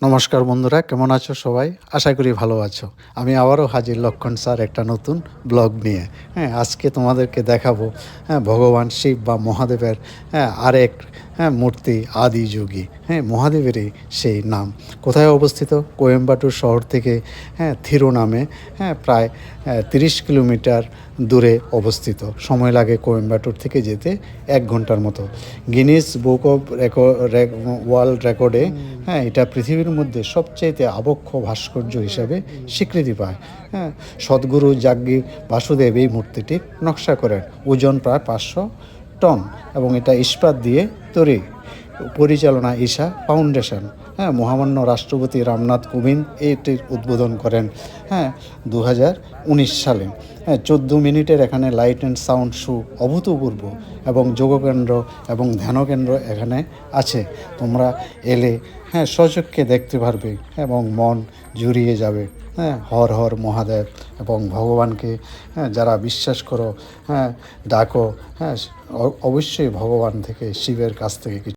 নমস্কার বন্ধুরা, কেমন আছো সবাই? আশা করি ভালো আছো। আমি আবারও হাজির লক্ষণ স্যার একটা নতুন ব্লগ নিয়ে। আজকে তোমাদেরকে দেখাবো ভগবান শিব বা মহাদেবের আরেক মূর্তি আদিযোগী। মহাদেবেরই সেই নাম। কোথায় অবস্থিত? কোয়েম্বাটুর শহর থেকে থিরু নামে প্রায় 30 কিলোমিটার দূরে অবস্থিত। সময় লাগে কোয়েম্বাটুর থেকে যেতে 1 ঘন্টার মতো। গিনিস বুক অফ ওয়ার্ল্ড রেকর্ডে এটা পৃথিবীর মধ্যে সবচাইতে আবক্ষ ভাস্কর্য হিসাবে স্বীকৃতি পায়। সদ্গুরু জাগ্গি বাসুদেব এই মূর্তিটি নকশা করেন। ওজন প্রায় 500 টন এবং এটা ইস্পাত দিয়ে তৈরি। পরিচালনা ঈশা ফাউন্ডেশন। মহামান্য রাষ্ট্রপতি রামনাথ কোবিন্দ এটির উদ্বোধন করেন 2019 সালে। 14 মিনিটের এখানে লাইট অ্যান্ড সাউন্ড শো অভূতপূর্ব এবং যোগকেন্দ্র এবং ধ্যানকেন্দ্র এখানে আছে। তোমরা এলে স্বচক্ষে দেখতে পারবে এবং মন জুড়িয়ে যাবে। হর হর মহাদেব এবং ভগবানকে যারা বিশ্বাস করো ডাকো, অবশ্যই ভগবান থেকে শিবের কাছ থেকে